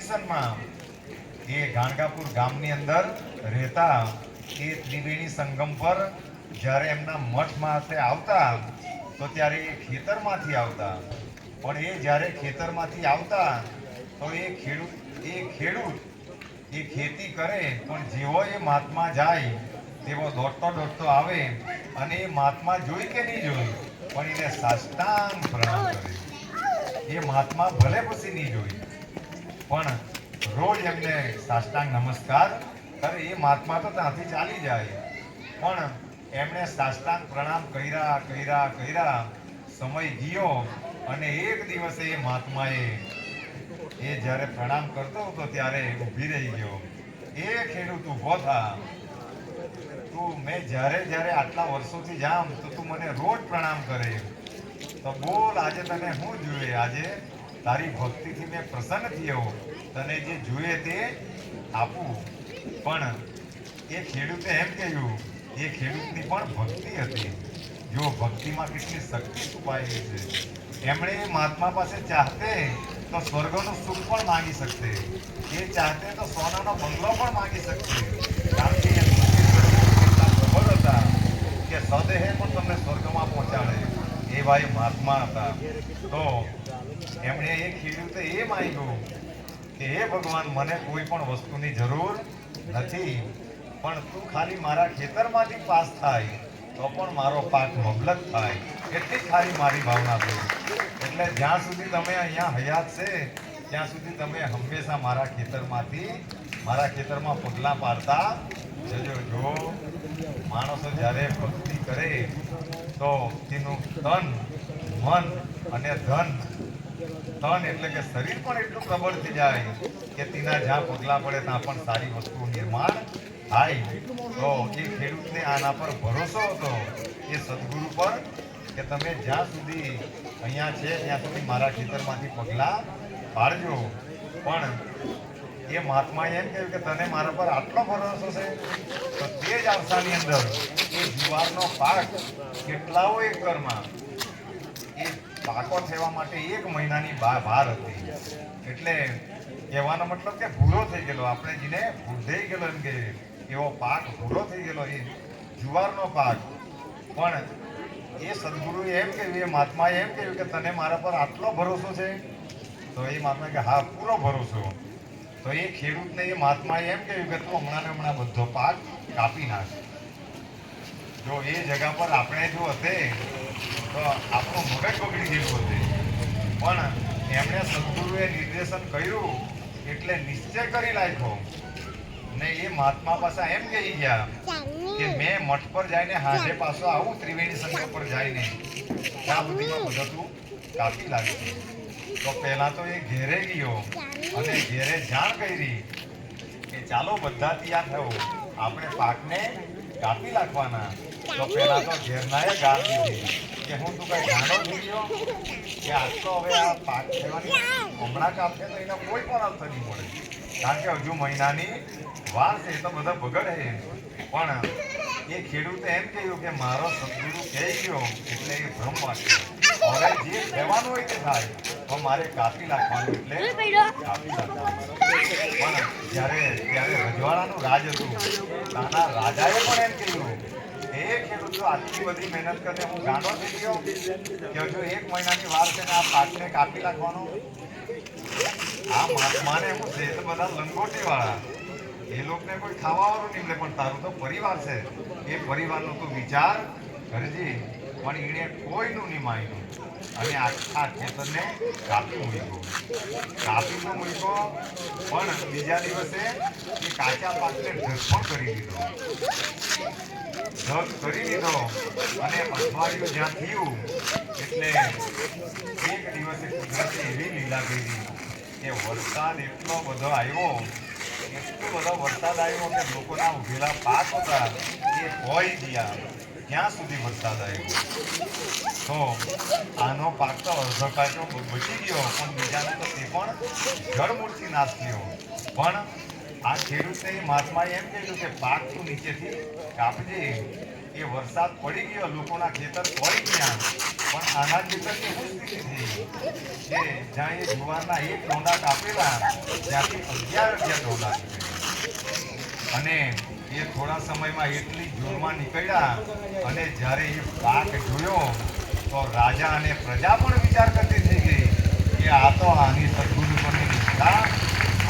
પોઝિશનમાં એ ગાણગાપુર ગામની અંદર રહેતા એ ત્રિવેણી સંગમ પર જ્યારે એમના મઠ માટે આવતા તો ત્યારે એ ખેતરમાંથી આવતા, પણ એ જ્યારે ખેતરમાંથી આવતા તો એ ખેડૂત એ ખેતી કરે, પણ જેવો એ મહાત્મા જાય તેવો દોડતો આવે અને એ મહાત્મા જોઈ કે નહીં જોઈ પણ એને સાષ્ટાંગ પ્રણામ કરે. એ મહાત્મા ભલે પછી નહીં જોઈ પણ રોજ એમને સાષ્ટાંગ નમસ્કાર કરે. એ મહાત્મા તો ત્યાંથી ચાલી જાય પણ એમણે સાષ્ટાંગ પ્રણામ કર્યા. સમય ગયો અને એક દિવસે એ મહાત્માએ એ જ્યારે પ્રણામ કરતો હતો ત્યારે ઊભી રહી ગયો. એ ખેડૂત ઊભો થા, તું મેં જ્યારે આટલા વર્ષોથી જામ તો તું મને રોજ પ્રણામ કરે, તો બોલ આજે તને શું જોઈએ? આજે તારી ભક્તિથી મેં પ્રસન્ન થયો, તને જે જોઈએ તે આપું. પણ એ ખેડૂતે એમ કહ્યું, એ ખેડૂતની પણ ભક્તિ હતી. જો ભક્તિમાં કેટલી શક્તિ છુપાયેલી છે. એમણે મહાત્મા પાસે ચાહતે તો સ્વર્ગનું સુખ પણ માંગી શકતે, એ ચાહતે તો સોનાનો બંગલો પણ માંગી શકતે, કારણ કે એ ખબર હતા કે સદેહે પણ તમને સ્વર્ગમાં પહોંચાડે એવા એ મહાત્મા હતા. તો એમણે એ ખેડૂતે એ માંગ્યું કે હે ભગવાન, મને કોઈ પણ વસ્તુની જરૂર નથી, પણ તું ખાલી મારા ખેતરમાંથી પાસ થાય તો પણ મારો પાક મબલક થાય, એટલી ખાલી મારી ભાવના છે. એટલે જ્યાં સુધી તમે અહીંયા હયાત છે ત્યાં સુધી તમે હંમેશા મારા ખેતરમાં પગલાં પાડતા જજો. જો માણસો જ્યારે ભક્તિ કરે તો તેનું તન, મન અને ધન એટલે કે શરીર પણ એટલું પ્રબળ થઈ જાય કે તેના જ્યાં પગલાં પડે ત્યાં પણ સારી વસ્તુ નિર્માણ થાય. તો એ ખેડૂતને આના પર ભરોસો હતો, એ સદગુરુ પર, કે તમે જ્યાં સુધી અહીંયા છે ત્યાં સુધી મારા ખેતરમાંથી પગલાં પાડજો. પણ એ મહાત્માએ એમ કહ્યું કે તને મારા પર આટલો ભરોસો છે, તો તે જ અવસ્થાની અંદર એ જુવારનો પાક કેટલાઓ એકરમાં એ પાકો થવા માટે 1 મહિનાની ભાર હતી. એટલે કહેવાનો મતલબ કે ભૂરો થઈ ગયેલો, આપણે જેને ભૂંધાઈ ગયેલો એમ કે એવો પાક ભૂરો થઈ ગયેલો, એ જુવારનો પાક. પણ એ સદગુરુએ એમ કહ્યું, એ મહાત્માએ એમ કહ્યું કે તને મારા પર આટલો ભરોસો છે? તો એ મહાત્મા કે હા, પૂરો ભરોસો. તો એ ખેડૂતને એ મહાત્માએ એમ કહ્યું કે તું હમણાં બધો પાક કાપી નાખ. જો એ જગ્યા પર આપણે જો હતે તો આપણું મગજ બગડી ગયેલું હતે, પણ એમણે સદગુરુએ નિર્દેશન કર્યું એટલે નિશ્ચય કરી નાખ્યો. ને એ મહાત્મા પાસે એમ કહી ગયા કે મેં મઠ પર જઈને હાજે પાછો આવું ત્રિવેણી સંગમ પર જઈને ત્યાં સુધીમાં બધું તું કાપી લાગી. તો પહેલા તો એ ઘેરે ગયો અને ઘેરે જાણ કરી કે ચાલો બધા તૈયાર થયો, આપણે પાકને કાપી નાખવાના. તો પહેલા તો ઘેરનાએ ગાળ દીધી કે હું તું કઈ ગાંડો થઈ ગયો કે આટલો હવે આ પાક થવાની હમણાં કાપશે તો એને કોઈ પણ અર્થ નહીં મળે, કારણ કે હજુ મહિનાની વાર છે, તો બધા બગડે. પણ એ ખેડૂતે એમ કહ્યું કે મારો સદગુરુ કહી ગયો એટલે એ ભ્રમ વાંચ્યો, હવે જે કહેવાનું હોય તે થાય, તો મારે કાપી નાખવાનું એટલે કાપી નાખવાનું. પણ ત્યારે રજવાડાનું રાજ હતું, ત્યાંના રાજાએ પણ એમ કહ્યું એ ખેડૂતો આટલી બધી મહેનત કરે, હું ગાંડો થઈ ગયો કે હજુ 1 મહિનાની વાર છે ને આ પાકને કાપી નાખવાનો? આ મહાત્માને શું છે, તો બધા લંગોટી વાળા, એ લોકોને કોઈ ખાવાવાળું નહીં મળે, પણ તારું તો પરિવાર છે, એ પરિવારનો તું વિચાર કરજે. પણ એણે કોઈનું નહીં માન્યું અને આખા ખેતરને કાપી મૂક્યો. પણ બીજા દિવસે એ કાચા પાકને ઢગ કરી દીધો અને અઠવાડિયું જ્યાં થયું એટલે એક દિવસે કુદરતે એવી લીલા કરી કે વરસાદ એટલો બધો આવ્યો કે લોકોના ઉભેલા પાક હતા એ હોઈ ગયા. ક્યાં સુધી વરસાદ આવ્યો? તો આનો પાક તો અડધો કાચો બચી ગયો, પણ બીજાનો તો તે પણ જળમૂળથી નાશ થયો. પણ આ ખેડૂતને મહાત્માએ એમ કહ્યું કે પાક તું નીચેથી કાપજે, એ વરસાદ પડી ગયો, લોકોના ખેતર પડી ગયા, પણ આના ખેતરની શું સ્થિતિ થઈ કે જ્યાં એ જુવારના એક ડોંડા કાપેલા ત્યાંથી 11 ડોંડા નીકળ્યા. અને એ થોડા સમયમાં એટલી જોરમાં નીકળ્યા અને જ્યારે એ પાક જોયો તો રાજા અને પ્રજા પણ વિચાર કરતી થઈ ગઈ કે આ તો આની સદગુરુની નિષ્ઠા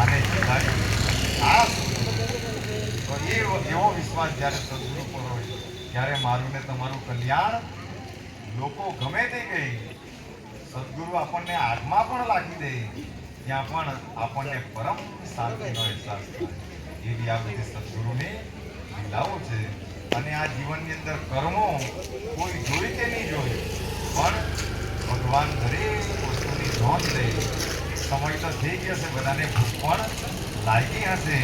અને આ તો એવો વિશ્વાસ જ્યારે સદગુરુ પર હોય ત્યારે મારું ને તમારું કલ્યાણ લોકો ગમે તે ગઈ સદગુરુ આપણને આગમાં પણ લાગી દે ત્યાં પણ આપણને પરમ શાંતિનો અહેસાસ થાય. એવી આ બધી સદગુરુની લીલાઓ છે. અને આ જીવનની અંદર કર્મો કોઈ જોઈ કે નહીં જોઈ પણ ભગવાન દરેક વસ્તુની નોંધ લે. સમય તો થઈ ગયો છે, બધાને ભૂખ પણ લાગી હશે,